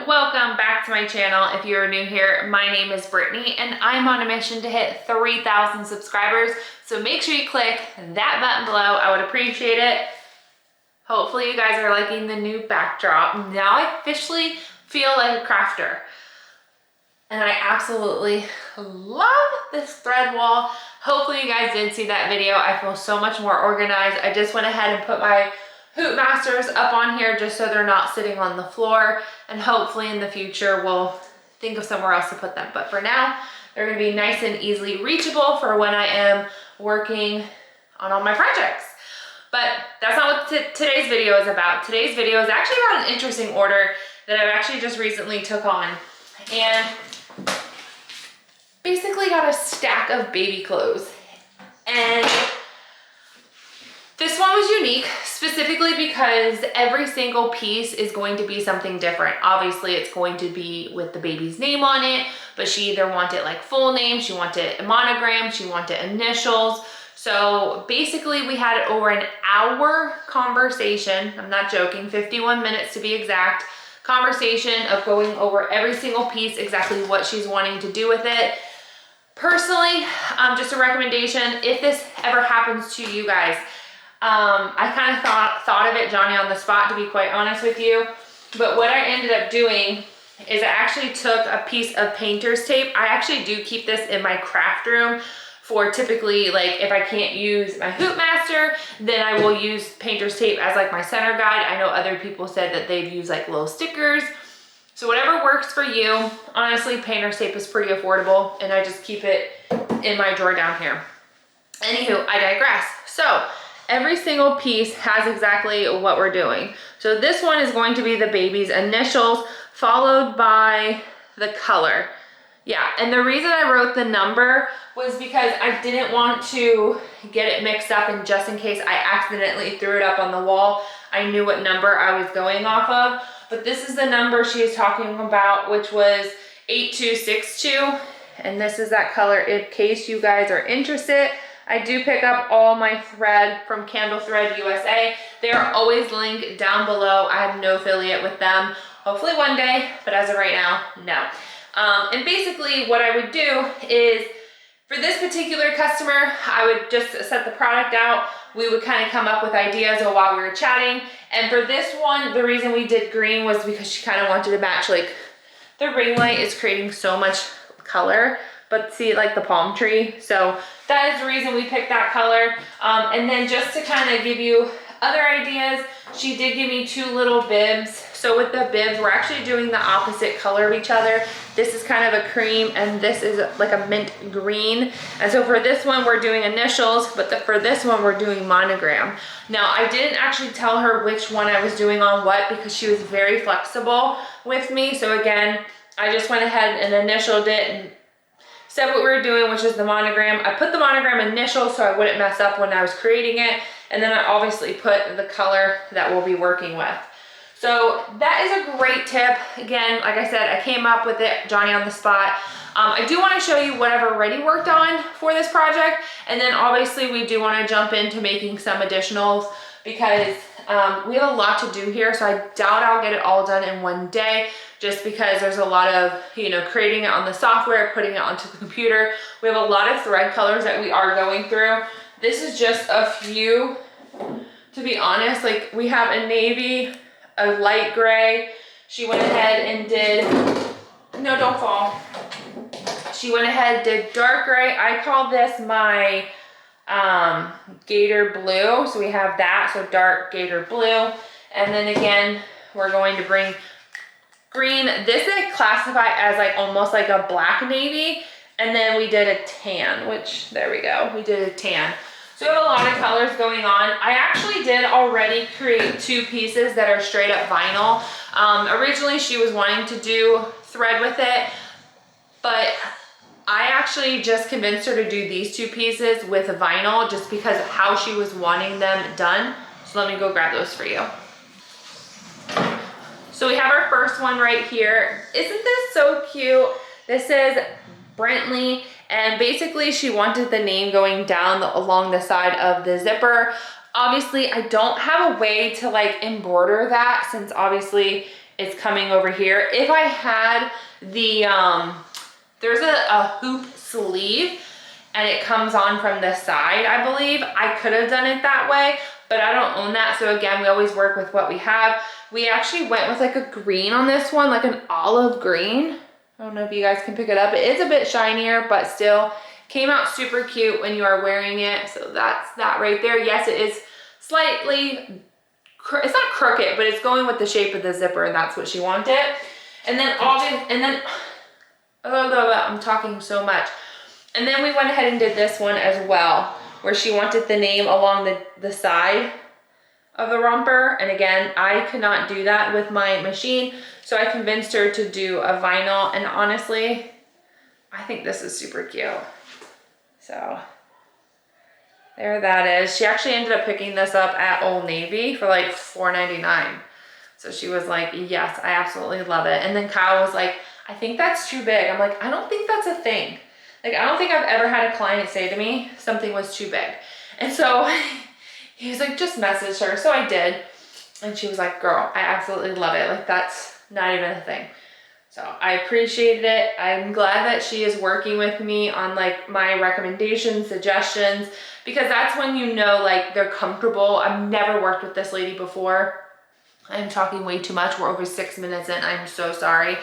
welcome back to my channel. If you're new here, my name is Brittany and I'm on a mission to hit 3,000 subscribers. So make sure you click that button below. I would appreciate it. Hopefully you guys are liking the new backdrop. Now I officially feel like a crafter. And I absolutely love this thread wall. Hopefully you guys did see that video. I feel so much more organized. I just went ahead and put my hoop masters up on here just so they're not sitting on the floor, and hopefully in the future we'll think of somewhere else to put them. But for now, they're gonna be nice and easily reachable for when I am working on all my projects. But that's not what today's video is about. Today's video is actually about an interesting order that I've actually just recently took on. And basically got a stack of baby clothes. And this one was unique specifically because every single piece is going to be something different. Obviously it's going to be with the baby's name on it, but she either wanted like full name, she wanted a monogram, she wanted initials. So basically we had over an hour conversation, I'm not joking, 51 minutes to be exact, conversation of going over every single piece, exactly what she's wanting to do with it. Personally, just a recommendation, if this ever happens to you guys, I kind of thought of it Johnny on the spot, to be quite honest with you. But what I ended up doing is I actually took a piece of painter's tape. I actually do keep this in my craft room for typically, like, if I can't use my hoop master, then I will use painter's tape as like my center guide. I know other people said that they've used like little stickers. So whatever works for you. Honestly, painter's tape is pretty affordable and I just keep it in my drawer down here. Anywho, I digress. So every single piece has exactly what we're doing. So this one is going to be the baby's initials followed by the color. Yeah, and the reason I wrote the number was because I didn't want to get it mixed up, and just in case I accidentally threw it up on the wall, I knew what number I was going off of. But this is the number she is talking about, which was 8262, and this is that color in case you guys are interested. I do pick up all my thread from Candle Thread USA. They are always linked down below. I have no affiliate with them. Hopefully one day, but as of right now, no. And basically what I would do is, for this particular customer, I would just set the product out. We would kind of come up with ideas while we were chatting. And for this one, the reason we did green was because she kind of wanted to match, like, the ring light is creating so much color, but see, like the palm tree. So that is the reason we picked that color. And then just to kind of give you other ideas, she did give me two little bibs. So with the bibs, we're actually doing the opposite color of each other. This is kind of a cream and this is like a mint green. And so for this one, we're doing initials, but for this one, we're doing monogram. Now, I didn't actually tell her which one I was doing on what because she was very flexible with me. So again, I just went ahead and initialed it and said what we were doing, which is the monogram. I put the monogram initial so I wouldn't mess up when I was creating it. And then I obviously put the color that we'll be working with. So that is a great tip. Again, like I said, I came up with it, Johnny on the spot. I do want to show you what I've already worked on for this project. And then obviously we do want to jump into making some additionals because we have a lot to do here. So I doubt I'll get it all done in one day, just because there's a lot of, you know, creating it on the software, putting it onto the computer. We have a lot of thread colors that we are going through. This is just a few, to be honest. Like, we have a navy, a light gray. She went ahead and did, no, don't fall. She went ahead and did dark gray. I call this my gator blue. So we have that, so dark gator blue. And then again, we're going to bring green. This I classify as like almost like a black navy. And then we did a tan, which, there we go, we did a tan. So we have a lot of colors going on. I actually did already create two pieces that are straight up vinyl. Originally she was wanting to do thread with it, but I actually just convinced her to do these two pieces with vinyl just because of how she was wanting them done. So let me go grab those for you. So we have our first one right here. Isn't this so cute? This is Brittany, and basically she wanted the name going down along the side of the zipper. Obviously I don't have a way to like embroider that, since obviously is coming over here. If I had the, there's a hoop sleeve and it comes on from the side, I believe. I could have done it that way, but I don't own that. So again, we always work with what we have. We actually went with like a green on this one, like an olive green. I don't know if you guys can pick it up. It is a bit shinier, but still came out super cute when you are wearing it. So that's that right there. Yes, it is slightly, it's not crooked, but it's going with the shape of the zipper, and that's what she wanted. And then I'm talking so much. And then we went ahead and did this one as well, where she wanted the name along the side of the romper. And again, I could not do that with my machine, so I convinced her to do a vinyl. And honestly, I think this is super cute. So there that is. She actually ended up picking this up at Old Navy for like $4.99. So she was like, yes, I absolutely love it. And then Kyle was like, I think that's too big. I'm like, I don't think that's a thing. Like, I don't think I've ever had a client say to me something was too big. And so he was like, just message her. So I did. And she was like, girl, I absolutely love it. Like, that's not even a thing. So I appreciated it. I'm glad that she is working with me on like my recommendations, suggestions, because that's when you know like they're comfortable. I've never worked with this lady before. I'm talking way too much. We're over 6 minutes in. I'm so sorry.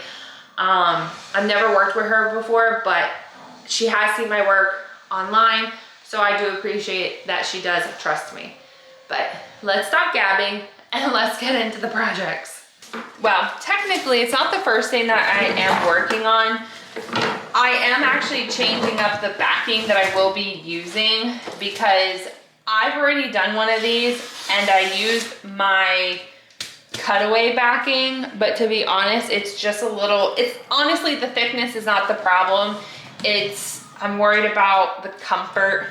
I've never worked with her before, but she has seen my work online. So I do appreciate that she does trust me. But let's stop gabbing and let's get into the projects. Well, technically it's not the first thing that I am working on. I am actually changing up the backing that I will be using because I've already done one of these and I used my cutaway backing, but to be honest, it's just a little, it's honestly, the thickness is not the problem. I'm worried about the comfort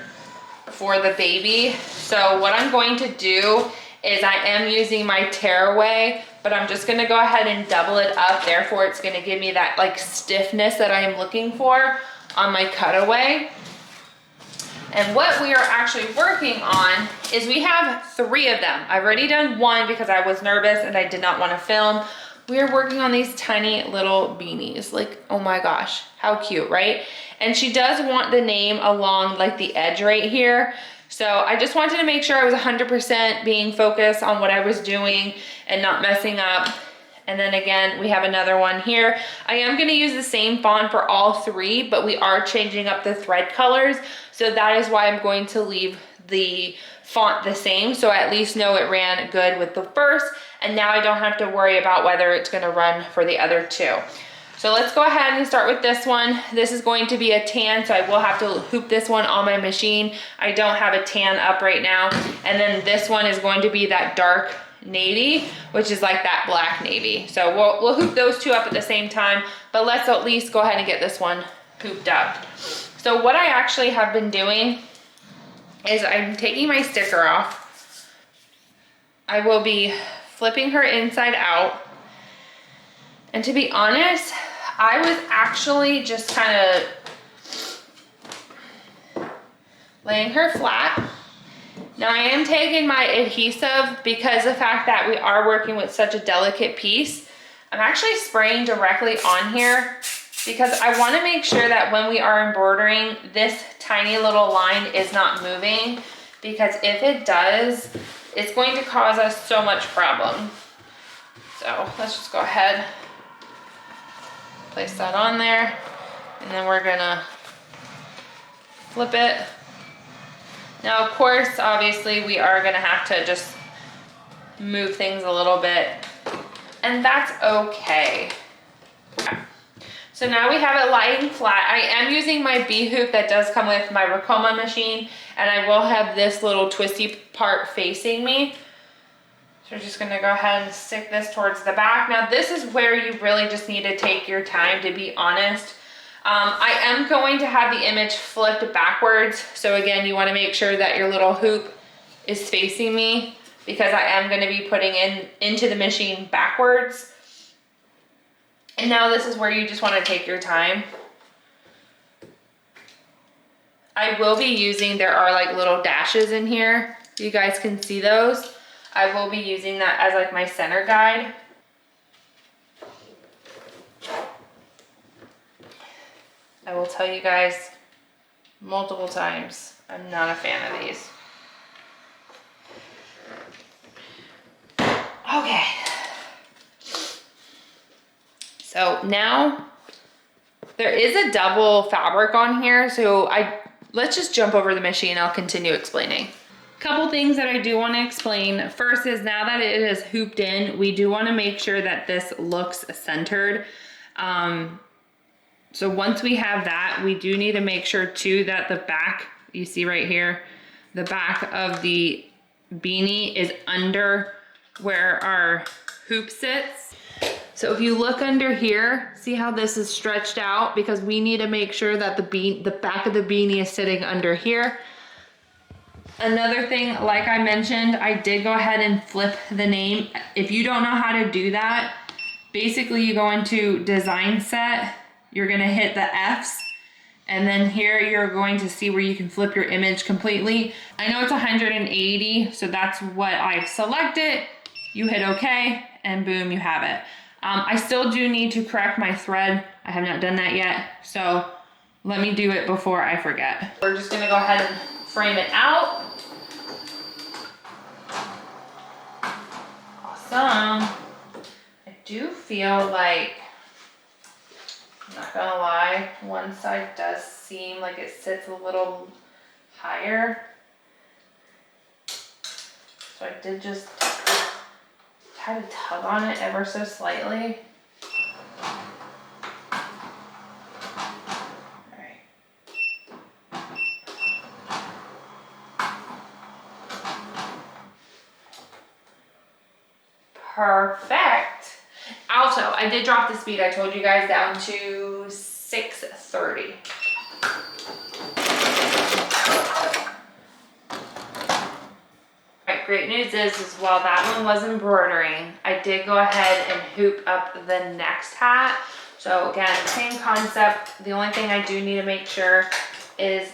for the baby. So what I'm going to do is I am using my tearaway, but I'm just gonna go ahead and double it up. Therefore, it's gonna give me that like stiffness that I am looking for on my cutaway. And what we are actually working on is we have 3 of them. I've already done one because I was nervous and I did not want to film. We are working on these tiny little beanies. Like, oh my gosh, how cute, right? And she does want the name along like the edge right here. So I just wanted to make sure I was 100% being focused on what I was doing and not messing up. And then again, we have another one here. I am gonna use the same font for all 3, but we are changing up the thread colors. So that is why I'm going to leave the font the same. So I at least know it ran good with the first, and now I don't have to worry about whether it's gonna run for the other 2. So let's go ahead and start with this one. This is going to be a tan, so I will have to hoop this one on my machine. I don't have a tan up right now. And then this one is going to be that dark navy, which is like that black navy. So we'll hoop those 2 up at the same time, but let's at least go ahead and get this one hooped up. So what I actually have been doing is I'm taking my sticker off. I will be flipping her inside out. And to be honest, I was actually just kind of laying her flat. Now I am taking my adhesive because the fact that we are working with such a delicate piece, I'm actually spraying directly on here because I want to make sure that when we are embroidering, this tiny little line is not moving, because if it does, it's going to cause us so much problem. So let's just go ahead, place that on there, and then we're gonna flip it. Now, of course, obviously, we are gonna have to just move things a little bit, and that's okay. So now we have it lying flat. I am using my B hoop that does come with my Ricoma machine, and I will have this little twisty part facing me. So we're just gonna go ahead and stick this towards the back. Now this is where you really just need to take your time, to be honest. I am going to have the image flipped backwards. So again, you wanna make sure that your little hoop is facing me, because I am gonna be putting into the machine backwards. And now this is where you just wanna take your time. I will be using, there are like little dashes in here. You guys can see those. I will be using that as like my center guide. I will tell you guys multiple times, I'm not a fan of these. Okay. So now there is a double fabric on here, so let's just jump over the machine. I'll continue explaining. Couple things that I do want to explain. First is, now that it is hooped in, we do want to make sure that this looks centered. So once we have that, we do need to make sure too that the back, you see right here, the back of the beanie is under where our hoop sits. So if you look under here, see how this is stretched out, because we need to make sure that the back of the beanie is sitting under here. Another thing, like I mentioned, I did go ahead and flip the name. If you don't know how to do that, basically you go into design set, you're gonna hit the F's, and then here you're going to see where you can flip your image completely. I know it's 180, so that's what I've selected. You hit OK, and boom, you have it. I still do need to correct my thread. I have not done that yet, so let me do it before I forget. We're just gonna go ahead and frame it out. Awesome. I do feel like, I'm not gonna lie, one side does seem like it sits a little higher. So I did just try to tug on it ever so slightly. Perfect. Also, I did drop the speed, I told you guys, down to 630. Alright, great news is while that one was embroidering, I did go ahead and hoop up the next hat. So again, same concept. The only thing I do need to make sure is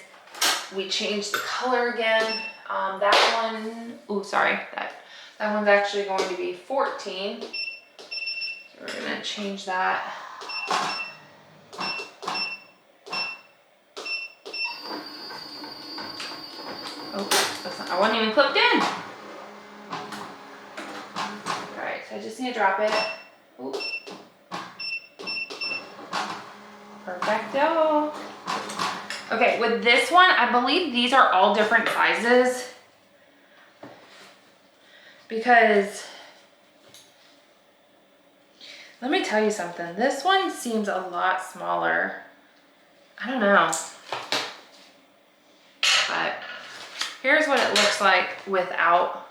we change the color again. That one, oh sorry, that one's actually going to be 14. So we're gonna change that. Oh, that's not, I wasn't even clipped in. All right, so I just need to drop it. Ooh. Perfecto. Okay, with this one, I believe these are all different sizes, because let me tell you something. This one seems a lot smaller. I don't know. But here's what it looks like without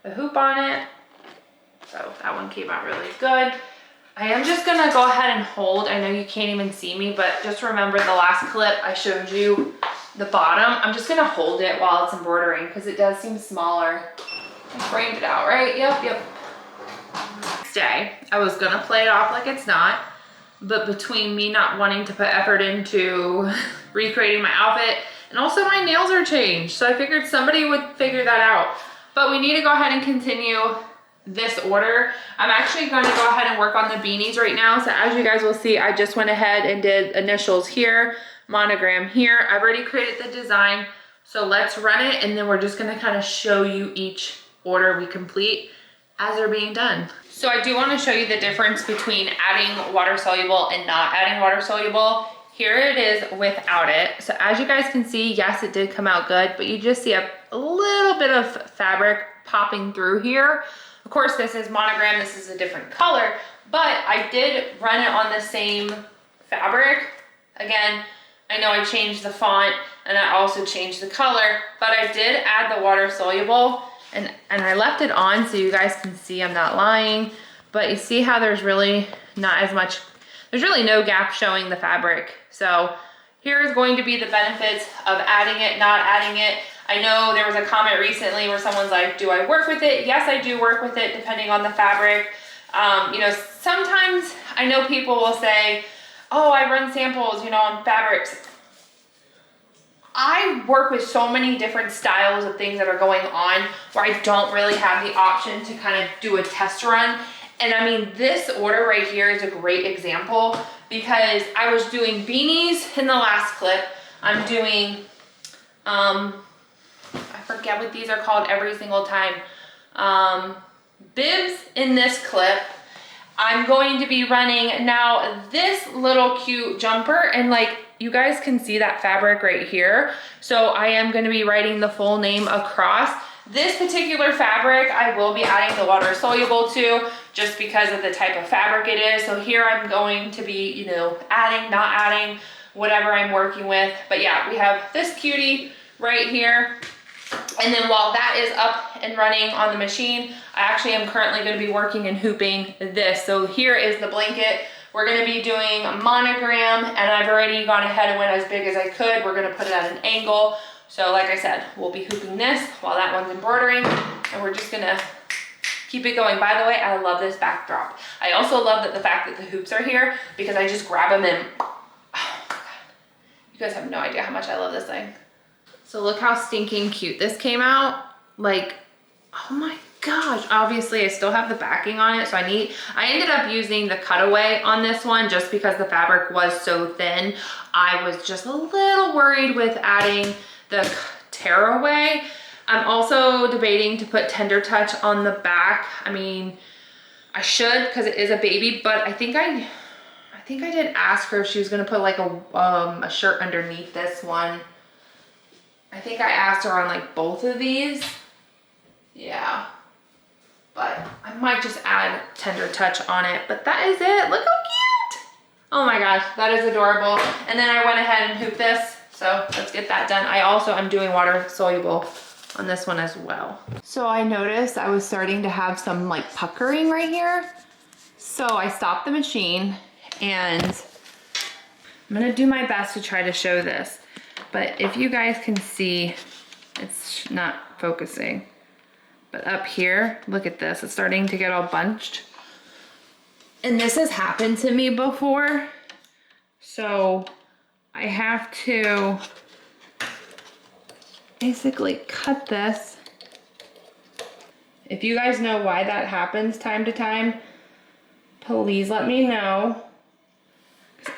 the hoop on it. So that one came out really good. I am just gonna go ahead and hold. I know you can't even see me, but just remember the last clip I showed you the bottom. I'm just gonna hold it while it's embroidering because it does seem smaller. I framed it out, right? Yep. Next day, I was gonna play it off like it's not, but between me not wanting to put effort into recreating my outfit, and also my nails are changed, so I figured somebody would figure that out. But we need to go ahead and continue this order. I'm actually going to go ahead and work on the beanies right now. So as you guys will see, I just went ahead and did initials here, monogram here. I've already created the design, so let's run it, and then we're just going to kind of show you each order we complete as they're being done. So I do want to show you the difference between adding water soluble and not adding water soluble. Here it is without it. So as you guys can see, yes, it did come out good, but you just see a little bit of fabric popping through here. Of course, this is monogram, this is a different color, but I did run it on the same fabric. Again, I know I changed the font and I also changed the color, but I did add the water soluble, and I left it on so you guys can see I'm not lying, but you see how there's really not as much, there's really no gap showing the fabric. So here is going to be the benefits of adding it, not adding it. I know there was a comment recently where someone's like, do I work with it? Yes, I do work with it depending on the fabric. You know, sometimes I know people will say, oh, I run samples, you know, on fabrics. I work with so many different styles of things that are going on where I don't really have the option to kind of do a test run. And I mean, this order right here is a great example because I was doing beanies in the last clip. I'm doing, I forget what these are called every single time. Bibs in this clip. I'm going to be running now this little cute jumper, and like you guys can see that fabric right here. So I am going to be writing the full name across. This particular fabric I will be adding the water soluble to just because of the type of fabric it is. So here I'm going to be, you know, adding, not adding, whatever I'm working with. But yeah, we have this cutie right here. And then while that is up and running on the machine, I actually am currently going to be working and hooping this. So here is the blanket. We're going to be doing a monogram, and I've already gone ahead and went as big as I could. We're going to put it at an angle. So like I said, we'll be hooping this while that one's embroidering, and we're just going to keep it going. By the way, I love this backdrop. I also love that the fact that the hoops are here because I just grab them and, oh my God. You guys have no idea how much I love this thing. So look how stinking cute this came out. Like, oh my gosh. Obviously I still have the backing on it. So I ended up using the cutaway on this one just because the fabric was so thin. I was just a little worried with adding the tearaway. I'm also debating to put Tender Touch on the back. I mean, I should because it is a baby, but I think I did ask her if she was gonna put like a shirt underneath this one. I think I asked her on like both of these. Yeah, but I might just add Tender Touch on it, but that is it. Look how cute. Oh my gosh, that is adorable. And then I went ahead and hooped this. So let's get that done. I also am doing water soluble on this one as well. So I noticed I was starting to have some like puckering right here. So I stopped the machine and I'm gonna do my best to try to show this. But if you guys can see, it's not focusing. But up here, look at this. It's starting to get all bunched. And this has happened to me before. So I have to basically cut this. If you guys know why that happens time to time, please let me know.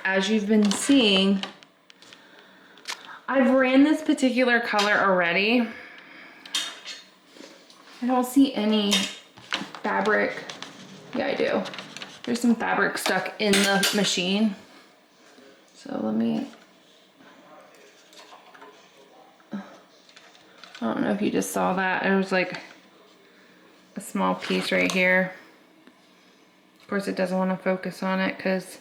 As you've been seeing, I've ran this particular color already. I don't see any fabric. Yeah, I do. There's some fabric stuck in the machine. So let me, I don't know if you just saw that. There was like a small piece right here. Of course it doesn't want to focus on it because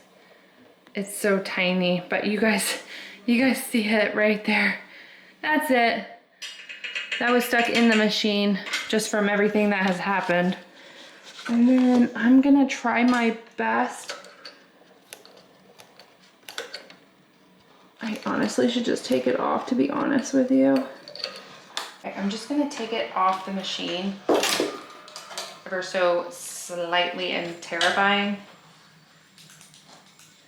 it's so tiny, but you guys see it right there. That's it. That was stuck in the machine just from everything that has happened. And then I'm gonna try my best. I honestly should just take it off, to be honest with you. Okay, I'm just gonna take it off the machine. Ever so slightly and terrifying.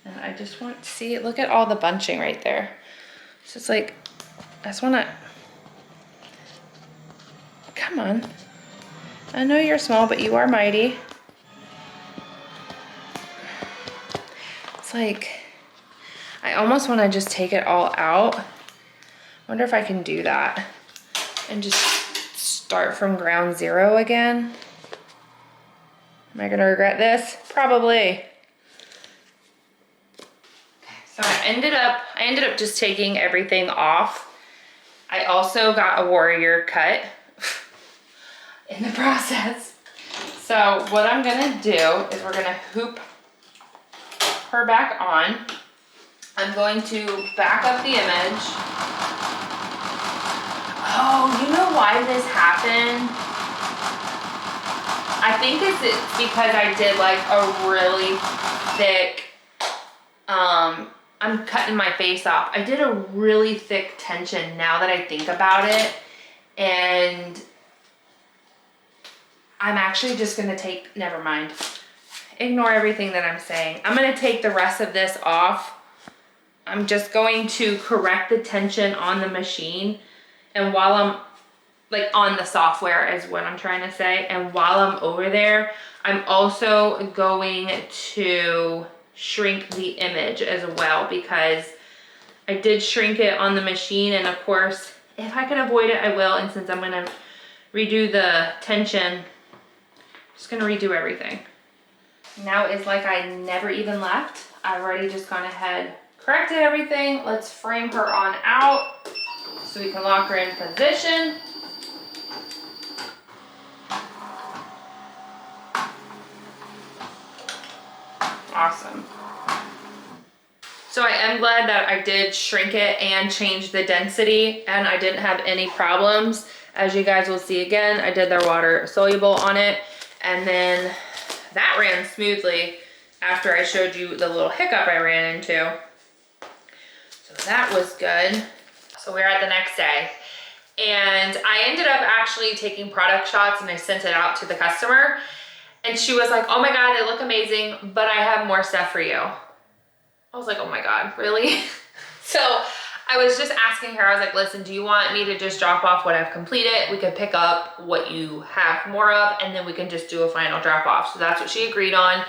And I just want to see, look at all the bunching right there. So it's like, I just wanna, come on. I know you're small, but you are mighty. It's like, I almost wanna just take it all out. Wonder if I can do that and just start from ground zero again. Am I gonna regret this? Probably. So I ended up just taking everything off. I also got a warrior cut in the process. So what I'm gonna do is we're gonna hoop her back on. I'm going to back up the image. Oh, you know why this happened? I think it's because I did like a really thick, I'm cutting my face off. I did a really thick tension now that I think about it. And I'm actually just gonna take, never mind. Ignore everything that I'm saying. I'm gonna take the rest of this off. I'm just going to correct the tension on the machine. And while I'm like on the software is what I'm trying to say. And while I'm over there, I'm also going to shrink the image as well, because I did shrink it on the machine, and of course, if I can avoid it, I will. And since I'm gonna redo the tension, I'm just gonna redo everything. Now it's like I never even left. I've already just gone ahead, corrected everything. Let's frame her on out so we can lock her in position. Awesome. So I am glad that I did shrink it and change the density, and I didn't have any problems. As you guys will see again, I did their water soluble on it, and then that ran smoothly after I showed you the little hiccup I ran into. So that was good. So we're at the next day, and I ended up actually taking product shots and I sent it out to the customer, and she was like, oh my God, they look amazing, but I have more stuff for you. I was like, oh my God, really? So I was just asking her, I was like, listen, do you want me to just drop off what I've completed? We could pick up what you have more of, and then we can just do a final drop off. So that's what she agreed on.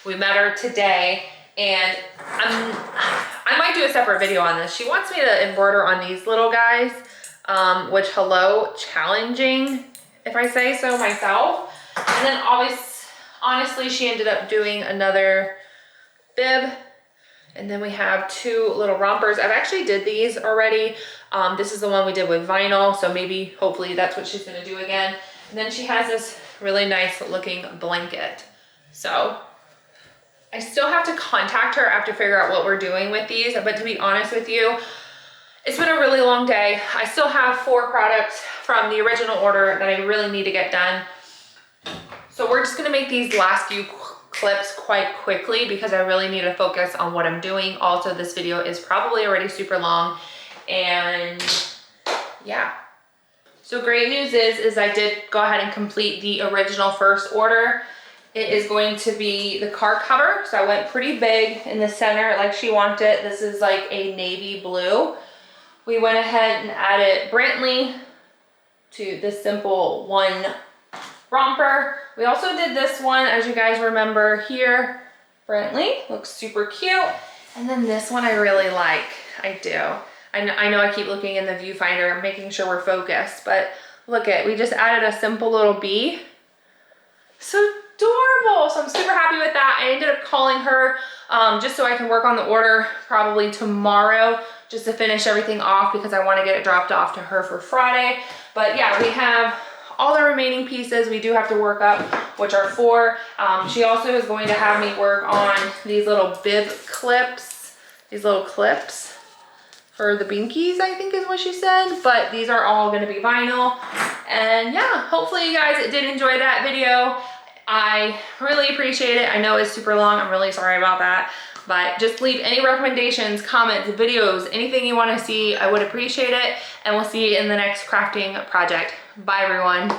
We met her today, and I might do a separate video on this. She wants me to embroider on these little guys, which, hello, challenging, if I say so myself. And then honestly, she ended up doing another bib. And then we have two little rompers. I've actually did these already. This is the one we did with vinyl, so maybe, hopefully that's what she's gonna do again. And then she has this really nice looking blanket. So I still have to contact her after figure out what we're doing with these, but to be honest with you, it's been a really long day. I still have 4 products from the original order that I really need to get done. So we're just gonna make these last few clips quite quickly because I really need to focus on what I'm doing. Also, this video is probably already super long, and yeah. So great news is I did go ahead and complete the original first order. It is going to be the car cover. So I went pretty big in the center like she wanted. This is like a navy blue. We went ahead and added Brittany to this simple one romper. We also did this one, as you guys remember here. Brittany looks super cute. And then this one I really like. I do. I know I keep looking in the viewfinder, making sure we're focused, but look at, we just added a simple little bee. So adorable. So I'm super happy with that. I ended up calling her just so I can work on the order probably tomorrow, just to finish everything off because I want to get it dropped off to her for Friday. But yeah, we have all the remaining pieces we do have to work up, which are 4. She also is going to have me work on these little bib clips, these little clips for the binkies, I think is what she said, but these are all going to be vinyl. And yeah, hopefully you guys did enjoy that video. I really appreciate it. I know it's super long. I'm really sorry about that, but just leave any recommendations, comments, videos, anything you want to see. I would appreciate it. And we'll see you in the next crafting project. Bye everyone.